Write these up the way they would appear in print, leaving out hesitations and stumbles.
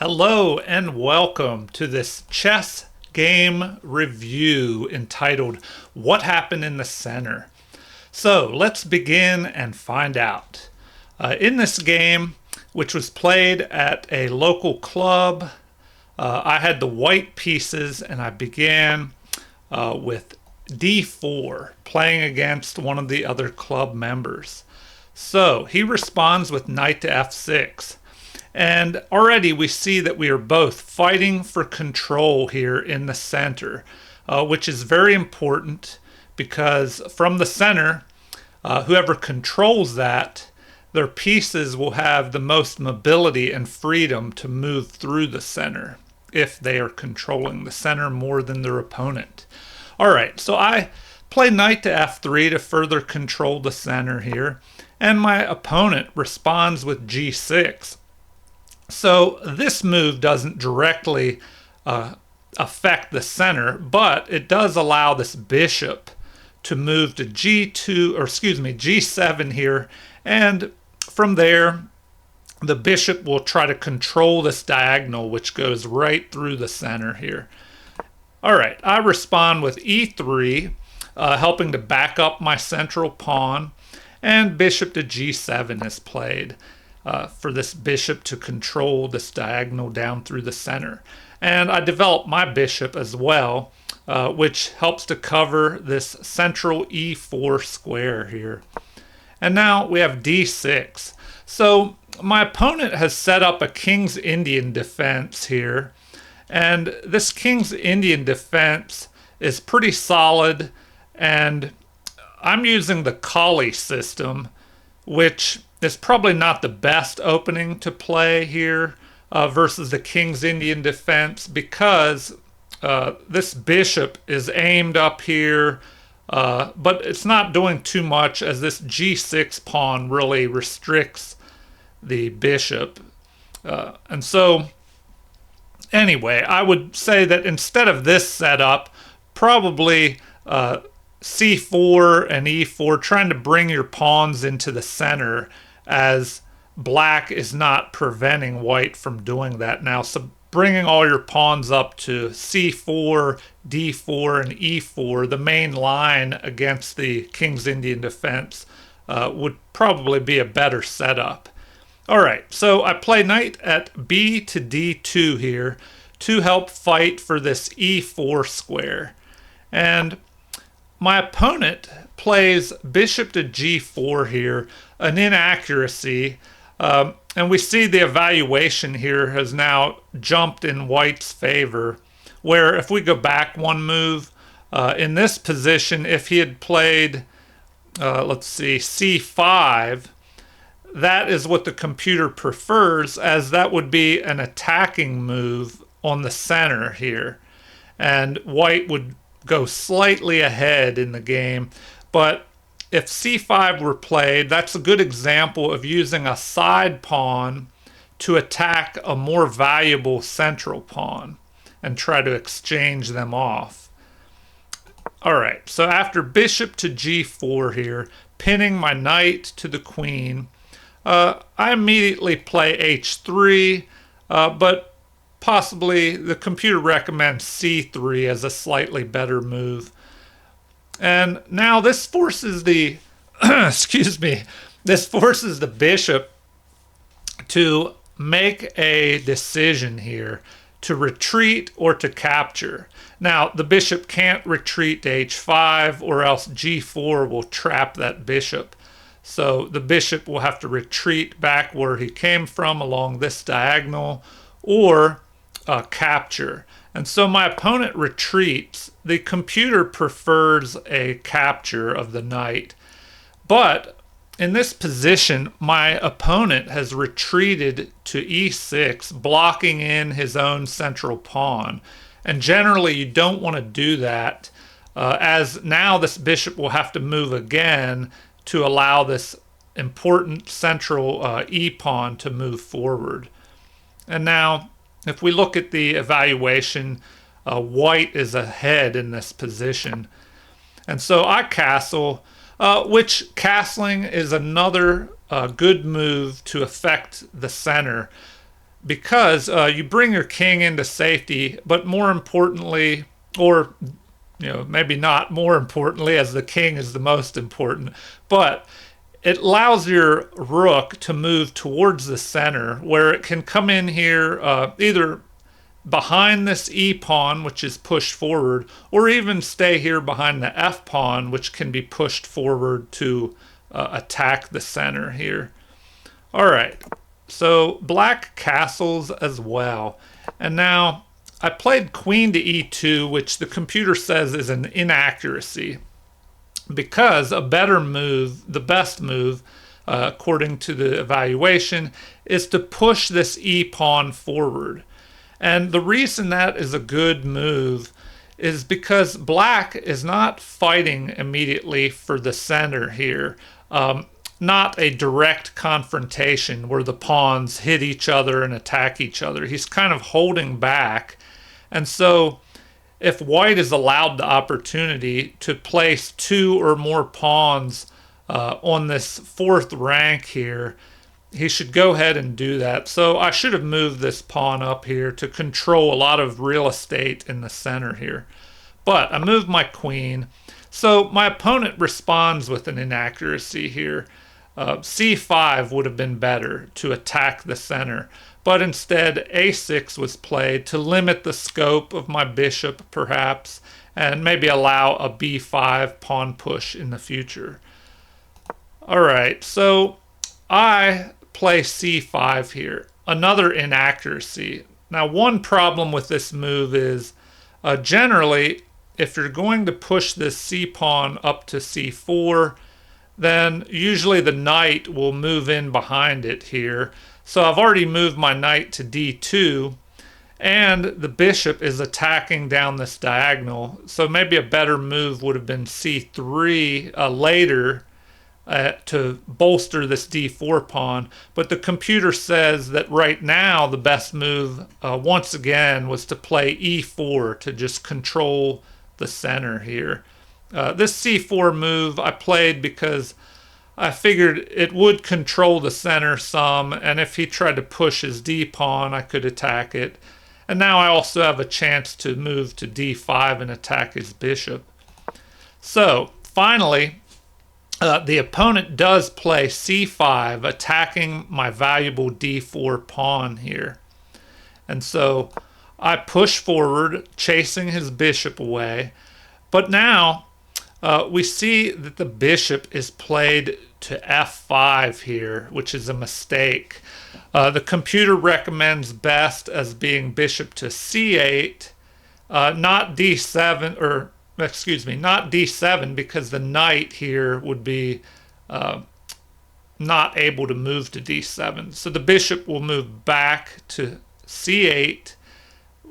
Hello and welcome to this chess game review entitled What Happened in the Center? So let's begin and find out. In this game, which was played at a local club, I had the white pieces and I began with d4, playing against one of the other club members. So he responds with knight to f6. And already we see that we are both fighting for control here in the center, which is very important because from the center, whoever controls that, their pieces will have the most mobility and freedom to move through the center if they are controlling the center more than their opponent. All right, so I play knight to f3 to further control the center here, and my opponent responds with g6. So this move doesn't directly affect the center, but it does allow this bishop to move to g7 here, and from there the bishop will try to control this diagonal which goes right through the center here. All right, I respond with e3, helping to back up my central pawn, and bishop to g7 is played. For this bishop to control this diagonal down through the center. And I developed my bishop as well, which helps to cover this central e4 square here. And now we have d6. So my opponent has set up a King's Indian defense here. And this King's Indian defense is pretty solid. And I'm using the Kali system, which is probably not the best opening to play here versus the King's Indian defense because this bishop is aimed up here, but it's not doing too much as this g6 pawn really restricts the bishop. And so anyway, I would say that instead of this setup, probably c4 and e4, trying to bring your pawns into the center, as black is not preventing white from doing that now. So bringing all your pawns up to c4, d4, and e4, the main line against the King's Indian defense, would probably be a better setup. All right, so I play knight at b to d2 here to help fight for this e4 square. And my opponent plays bishop to g4 here, an inaccuracy, and we see the evaluation here has now jumped in white's favor, where if we go back one move, in this position, if he had played, let's see, c5, that is what the computer prefers, as that would be an attacking move on the center here, and white would go slightly ahead in the game. But if c5 were played, that's a good example of using a side pawn to attack a more valuable central pawn and try to exchange them off. All right, so after bishop to g4 here, pinning my knight to the queen, I immediately play h3, but possibly the computer recommends c3 as a slightly better move. And now this forces the, this forces the bishop to make a decision here to retreat or to capture. Now the bishop can't retreat to h5 or else g4 will trap that bishop. So the bishop will have to retreat back where he came from along this diagonal or capture. And so my opponent retreats. The computer prefers a capture of the knight. But in this position, my opponent has retreated to e6, blocking in his own central pawn. And generally, you don't want to do that, as now this bishop will have to move again to allow this important central e-pawn to move forward. And now, if we look at the evaluation, white is ahead in this position. And so I castle, which castling is another good move to affect the center. because you bring your king into safety, but more importantly, or maybe not more importantly, as the king is the most important, but it allows your rook to move towards the center where it can come in here either behind this e pawn, which is pushed forward, or even stay here behind the f pawn, which can be pushed forward to attack the center here. All right, so black castles as well. And now I played queen to e2, which the computer says is an inaccuracy, because a better move, the best move, according to the evaluation, is to push this e pawn forward. And the reason that is a good move is because black is not fighting immediately for the center here. Not a direct confrontation where the pawns hit each other and attack each other. He's kind of holding back. And so if white is allowed the opportunity to place two or more pawns on this fourth rank here, he should go ahead and do that. So I should have moved this pawn up here to control a lot of real estate in the center here. But I moved my queen. So my opponent responds with an inaccuracy here. c5 would have been better to attack the center. But instead, a6 was played to limit the scope of my bishop, perhaps, and maybe allow a b5 pawn push in the future. All right, so I play c5 here. Another inaccuracy. Now, one problem with this move is generally, if you're going to push this c pawn up to c4, then usually the knight will move in behind it here. So I've already moved my knight to d2, and the bishop is attacking down this diagonal. So maybe a better move would have been c3 later to bolster this d4 pawn. But the computer says that right now the best move, once again, was to play e4 to just control the center here. This c4 move I played because I figured it would control the center some, and if he tried to push his d pawn, I could attack it. And now I also have a chance to move to d5 and attack his bishop. So finally, the opponent does play c5, attacking my valuable d4 pawn here. And so I push forward, chasing his bishop away. But now we see that the bishop is played to f5 here, which is a mistake. The computer recommends best as being bishop to c8, not d7, or excuse me, not d7, because the knight here would be not able to move to d7. So the bishop will move back to c8.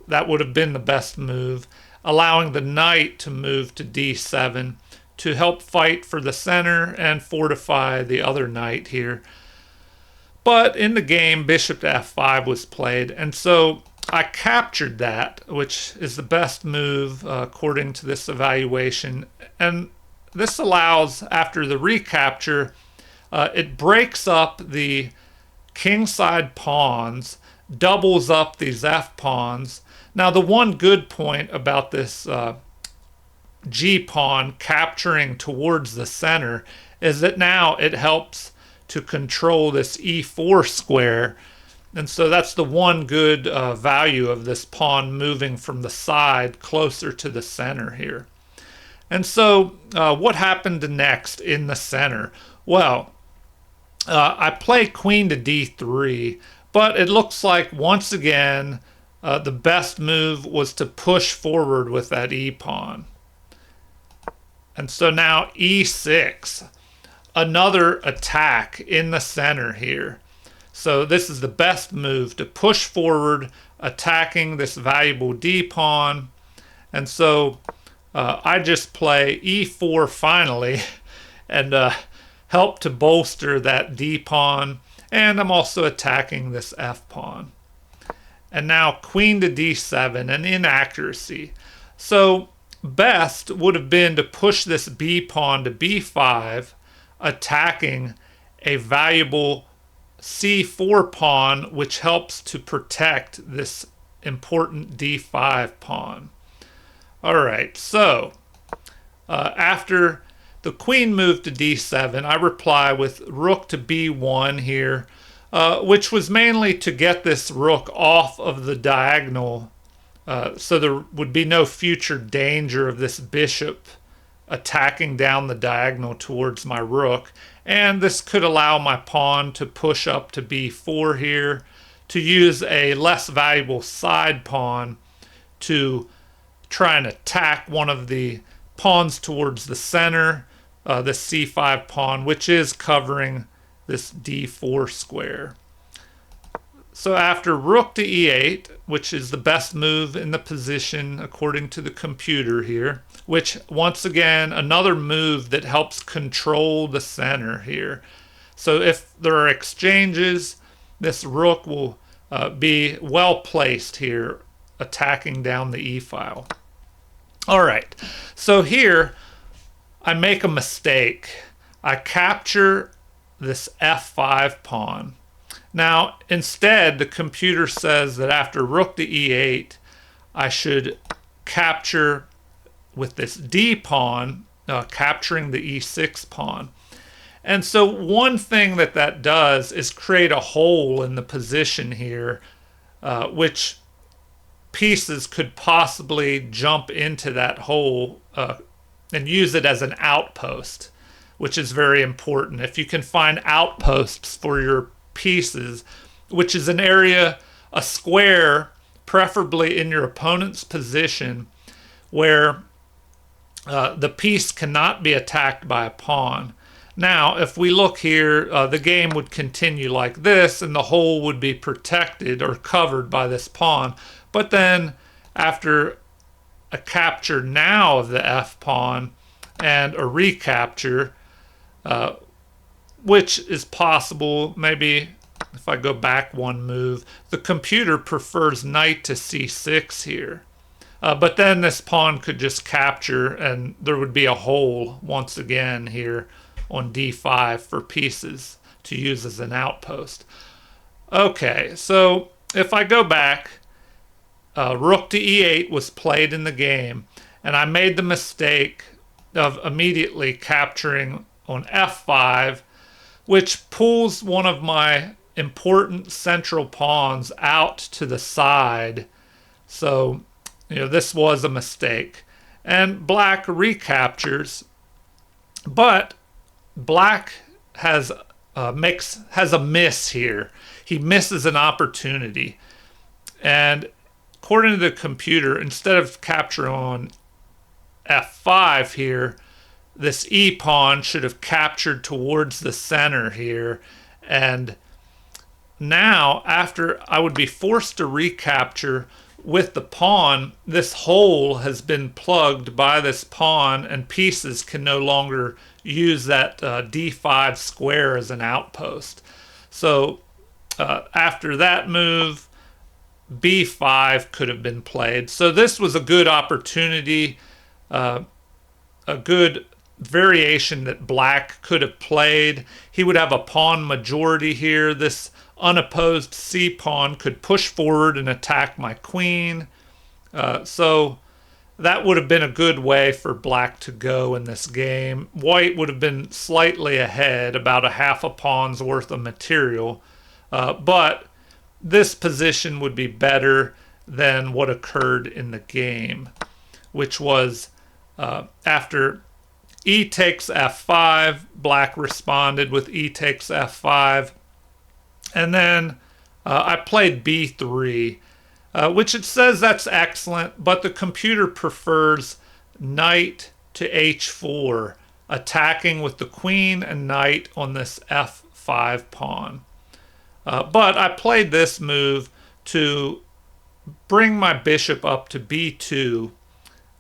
That would have been the best move, allowing the knight to move to d7 to help fight for the center and fortify the other knight here. But in the game, bishop to f5 was played, and so I captured that, which is the best move according to this evaluation. And this allows, after the recapture, it breaks up the kingside pawns, doubles up these f pawns. Now, the one good point about this g pawn capturing towards the center is that now it helps to control this e4 square. And so that's the one good value of this pawn moving from the side closer to the center here. And so what happened next in the center? Well, I play queen to d3, but it looks like once again the best move was to push forward with that e pawn. And so now e6, another attack in the center here. So this is the best move, to push forward, attacking this valuable d pawn. And so I just play e4 finally and help to bolster that d pawn. And I'm also attacking this f pawn. And now queen to d7, an inaccuracy. So best would have been to push this b pawn to b5, attacking a valuable c4 pawn, which helps to protect this important d5 pawn. All right, so after the queen moved to d7, I reply with rook to b1 here, which was mainly to get this rook off of the diagonal, so there would be no future danger of this bishop attacking down the diagonal towards my rook. And this could allow my pawn to push up to b4 here, to use a less valuable side pawn to try and attack one of the pawns towards the center, the c5 pawn, which is covering this d4 square. So after rook to e8, which is the best move in the position according to the computer here, which once again, another move that helps control the center here. So if there are exchanges, this rook will be well placed here, attacking down the e-file. All right, so here I make a mistake. I capture this f5 pawn. Now, instead, the computer says that after rook to e8, I should capture with this d pawn, capturing the e6 pawn. And so one thing that does is create a hole in the position here, which pieces could possibly jump into that hole and use it as an outpost, which is very important. If you can find outposts for your pieces, which is an area, a square, preferably in your opponent's position, where the piece cannot be attacked by a pawn. Now, if we look here, the game would continue like this, and the hole would be protected or covered by this pawn. But then, after a capture now of the f-pawn and a recapture, which is possible, maybe if I go back one move, the computer prefers knight to c6 here. But then this pawn could just capture, and there would be a hole once again here on d5 for pieces to use as an outpost. Okay, so if I go back, rook to e8 was played in the game, and I made the mistake of immediately capturing on f5, which pulls one of my important central pawns out to the side. So, this was a mistake. And black recaptures, but black has a miss here. He misses an opportunity. And according to the computer, instead of capturing on f5 here, this e pawn should have captured towards the center here. And now, after I would be forced to recapture with the pawn, this hole has been plugged by this pawn, and pieces can no longer use that d5 square as an outpost. So after that move, b5 could have been played. So this was a good opportunity, a good variation that black could have played. He would have a pawn majority here. This unopposed c pawn could push forward and attack my queen. So that would have been a good way for black to go in this game. White would have been slightly ahead, about a half a pawn's worth of material. But this position would be better than what occurred in the game, which was after e takes f5, black responded with e takes f5. And then I played b3, which it says that's excellent, but the computer prefers knight to h4, attacking with the queen and knight on this f5 pawn. But I played this move to bring my bishop up to b2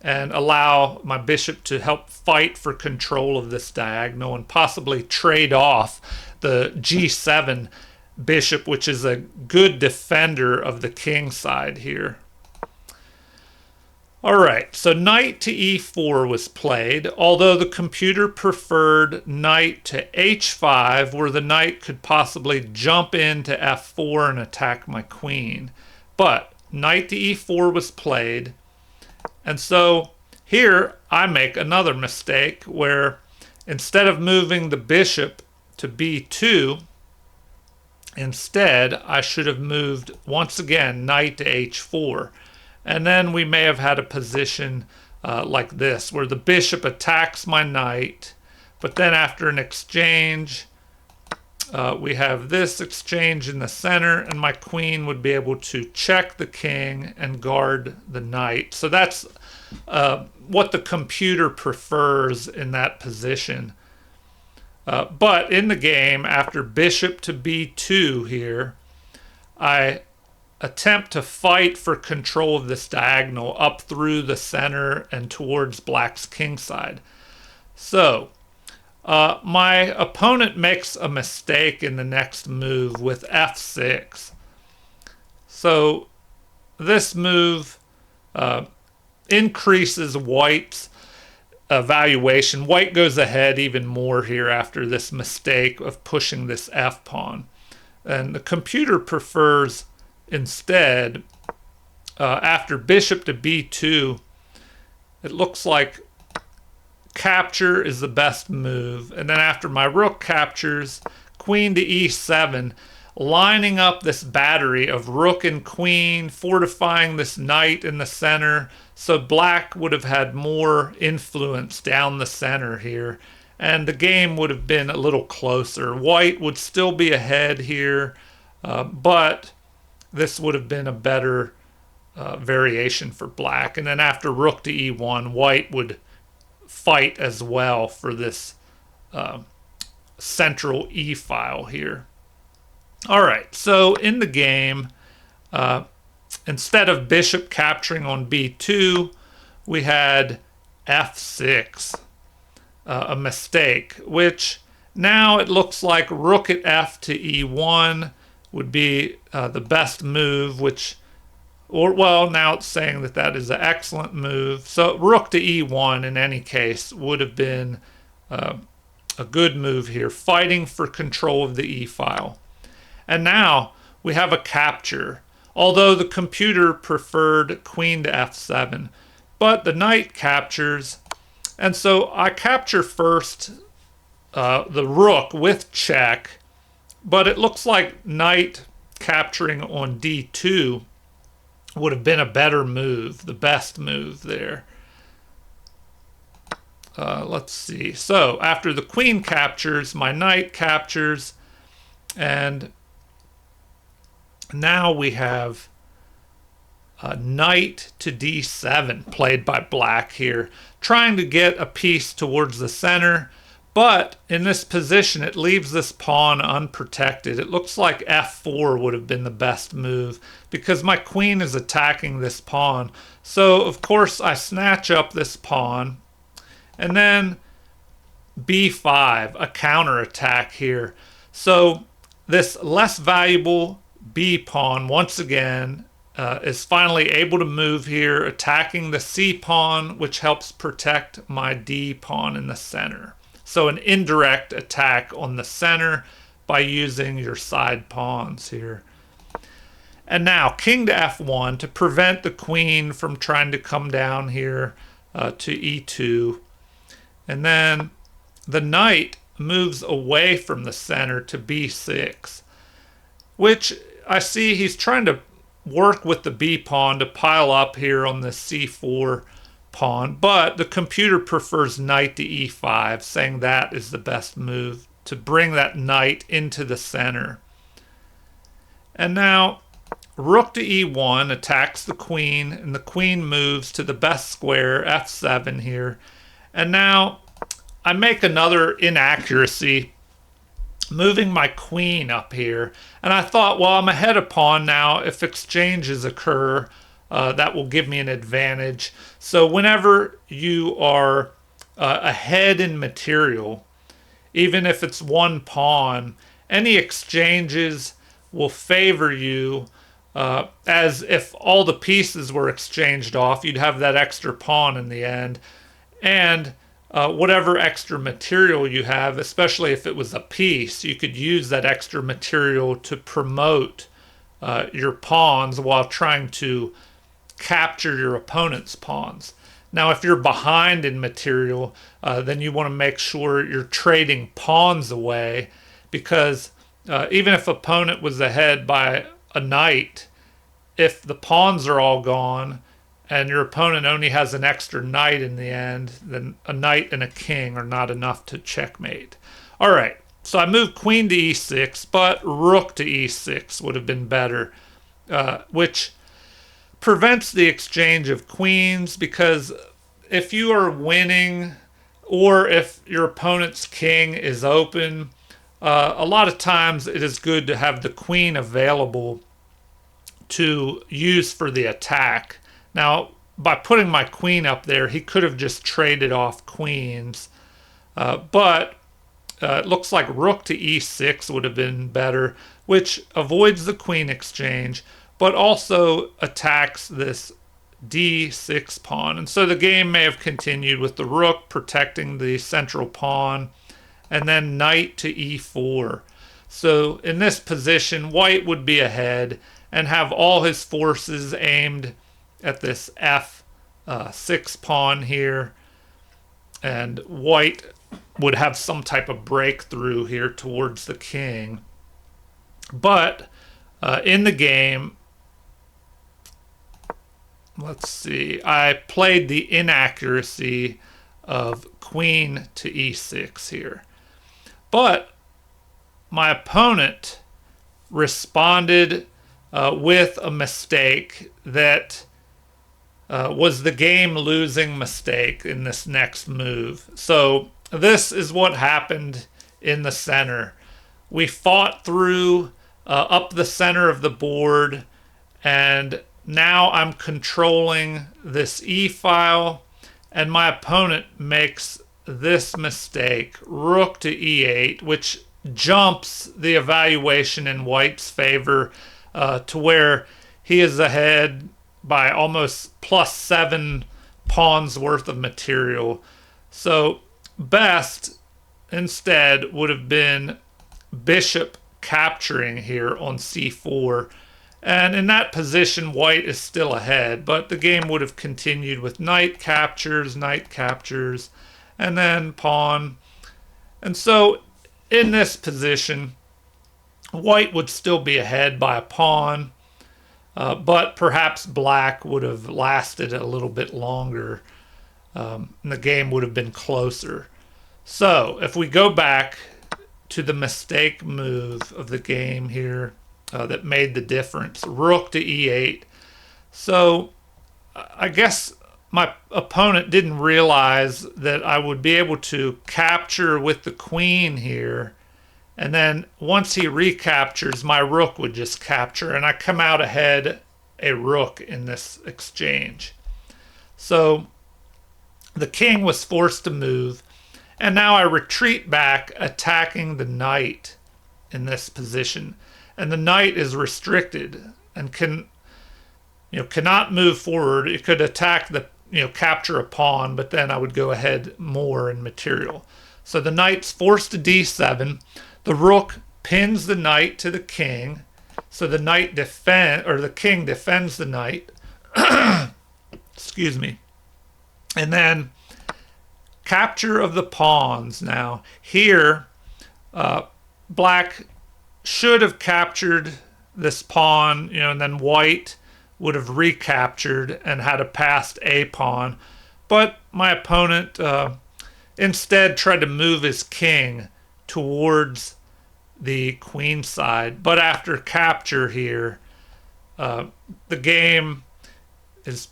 and allow my bishop to help fight for control of this diagonal and possibly trade off the g7 bishop, which is a good defender of the king side here. All right, so knight to e4 was played, although the computer preferred knight to h5, where the knight could possibly jump into f4 and attack my queen. But knight to e4 was played, and so here I make another mistake where instead of moving the bishop to b2, instead I should have moved once again knight to h4. And then we may have had a position like this, where the bishop attacks my knight, but then after an exchange, we have this exchange in the center, and my queen would be able to check the king and guard the knight. So that's what the computer prefers in that position. But in the game, after bishop to b2 here, I attempt to fight for control of this diagonal up through the center and towards black's kingside. So my opponent makes a mistake in the next move with f6. So this move increases white's valuation. White goes ahead even more here after this mistake of pushing this f pawn. And the computer prefers instead, after bishop to b2, it looks like capture is the best move. And then after my rook captures, queen to e7, lining up this battery of rook and queen, fortifying this knight in the center. So black would have had more influence down the center here, and the game would have been a little closer. White would still be ahead here, but this would have been a better variation for black. And then after rook to e1, white would fight as well for this central e file here. All right, so in the game, instead of bishop capturing on b2, we had f6, a mistake, which now it looks like rook at f to e1 would be the best move, now it's saying that that is an excellent move. So rook to e1 in any case would have been a good move here, fighting for control of the e file. And now we have a capture, although the computer preferred queen to f7, but the knight captures, and so I capture first the rook with check. But it looks like knight capturing on d2 would have been a better move, the best move there. Let's see. So after the queen captures, my knight captures, and now we have knight to d7 played by black here, trying to get a piece towards the center. But in this position, it leaves this pawn unprotected. It looks like f4 would have been the best move because my queen is attacking this pawn. So, of course, I snatch up this pawn. And then b5, a counterattack here. So this less valuable b pawn, once again, is finally able to move here, attacking the c pawn, which helps protect my d pawn in the center. So an indirect attack on the center by using your side pawns here. And now king to f1 to prevent the queen from trying to come down here to e2. And then the knight moves away from the center to b6, which I see he's trying to work with the b pawn to pile up here on the c4 pawn, but the computer prefers knight to e5, saying that is the best move to bring that knight into the center. And now rook to e1 attacks the queen, and the queen moves to the best square, f7 here. And now I make another inaccuracy, moving my queen up here. And I thought, well, I'm ahead of pawn now. If exchanges occur, that will give me an advantage. So whenever you are ahead in material, even if it's one pawn, any exchanges will favor you as if all the pieces were exchanged off, you'd have that extra pawn in the end. And whatever extra material you have, especially if it was a piece, you could use that extra material to promote your pawns while trying to capture your opponent's pawns. Now, if you're behind in material, then you want to make sure you're trading pawns away, because even if opponent was ahead by a knight, if the pawns are all gone and your opponent only has an extra knight in the end, then a knight and a king are not enough to checkmate. All right, so I moved queen to e6, but rook to e6 would have been better, which prevents the exchange of queens, because if you are winning or if your opponent's king is open, a lot of times it is good to have the queen available to use for the attack. Now, by putting my queen up there, he could have just traded off queens, but it looks like rook to e6 would have been better, which avoids the queen exchange, but also attacks this d6 pawn. And so the game may have continued with the rook protecting the central pawn, and then knight to e4. So in this position, white would be ahead and have all his forces aimed at this f6 pawn here, and white would have some type of breakthrough here towards the king. But in the game, let's see, I played the inaccuracy of queen to e6 here. But my opponent responded with a mistake that was the game losing mistake in this next move. So this is what happened in the center. We fought through up the center of the board, and now I'm controlling this e-file, and my opponent makes this mistake, rook to e8, which jumps the evaluation in white's favor to where he is ahead by almost +7 pawns worth of material. So best instead would have been bishop capturing here on c4. And in that position, white is still ahead, but the game would have continued with knight captures, and then pawn. And so in this position, white would still be ahead by a pawn, but perhaps black would have lasted a little bit longer, and the game would have been closer. So if we go back to the mistake move of the game here that made the difference, rook to e8. So I guess my opponent didn't realize that I would be able to capture with the queen here, and then once he recaptures, my rook would just capture, and I come out ahead a rook in this exchange. So the king was forced to move, and now I retreat back, attacking the knight in this position. And the knight is restricted and cannot move forward. It could attack the, capture a pawn, but then I would go ahead more in material. So the knight's forced to d7. The rook pins the knight to the king. So the the king defends the knight. Excuse me. And then capture of the pawns. Now here, black should have captured this pawn, and then white would have recaptured and had a passed a pawn. But my opponent instead tried to move his king towards the queen side. But after capture here, the game is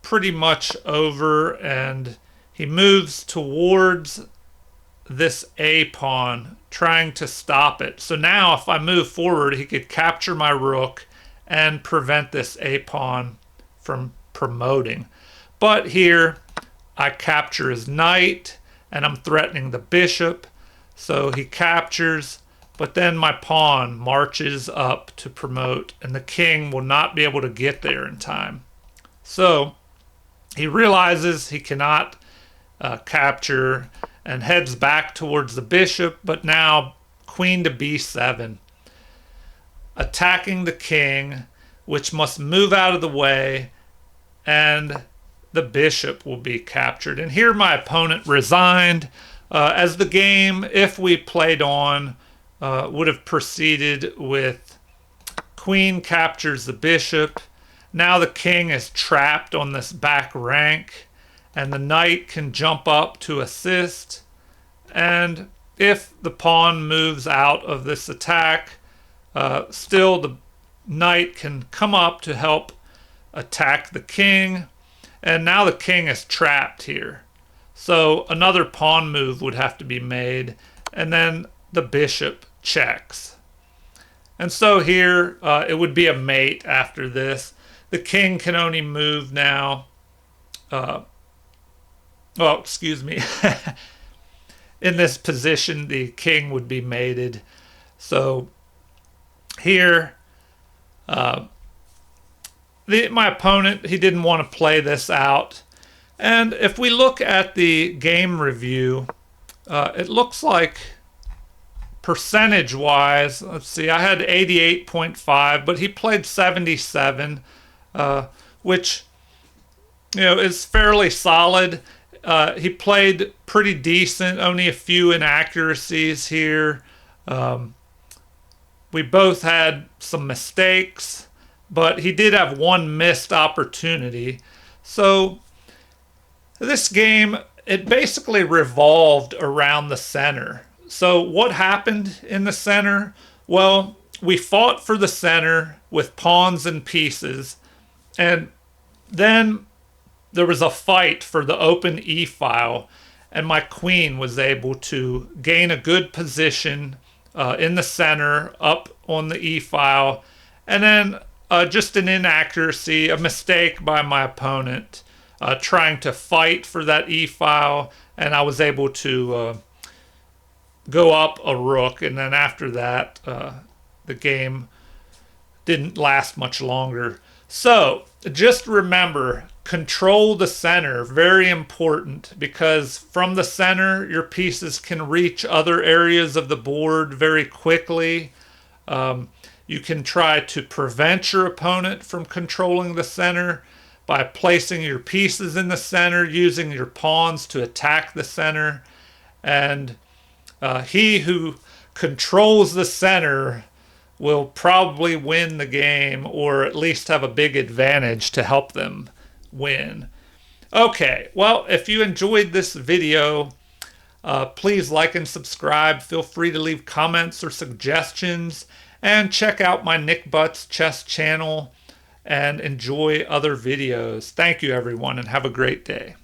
pretty much over, and he moves towards this a pawn, trying to stop it. So now if I move forward, he could capture my rook and prevent this a pawn from promoting. But here I capture his knight, and I'm threatening the bishop. So he captures, but then my pawn marches up to promote, and the king will not be able to get there in time. So he realizes he cannot capture and heads back towards the bishop, but now queen to b7, attacking the king, which must move out of the way, and the bishop will be captured. And here my opponent resigned, as the game, if we played on, would have proceeded with queen captures the bishop. Now the king is trapped on this back rank, and the knight can jump up to assist. And if the pawn moves out of this attack, still the knight can come up to help attack the king. And now the king is trapped here. So another pawn move would have to be made, and then the bishop checks. And so here it would be a mate after this. The king can only move now. Well, excuse me. In this position, the king would be mated. So here, my opponent, he didn't want to play this out. And if we look at the game review, it looks like percentage-wise, let's see, I had 88.5, but he played 77, which, you know, is fairly solid. He played pretty decent, only a few inaccuracies here. We both had some mistakes, but he did have one missed opportunity. So this game, it basically revolved around the center. So what happened in the center? Well, we fought for the center with pawns and pieces, and then there was a fight for the open e-file, and my queen was able to gain a good position in the center up on the e-file, and then just an inaccuracy, a mistake by my opponent trying to fight for that e-file, and I was able to go up a rook, and then after that the game didn't last much longer. So just remember, control the center, very important, because from the center your pieces can reach other areas of the board very quickly. You can try to prevent your opponent from controlling the center by placing your pieces in the center, using your pawns to attack the center, and he who controls the center will probably win the game, or at least have a big advantage to help them win. Okay, well, if you enjoyed this video, please like and subscribe. Feel free to leave comments or suggestions, and check out my Nick Butts Chess channel and enjoy other videos. Thank you, everyone, and have a great day.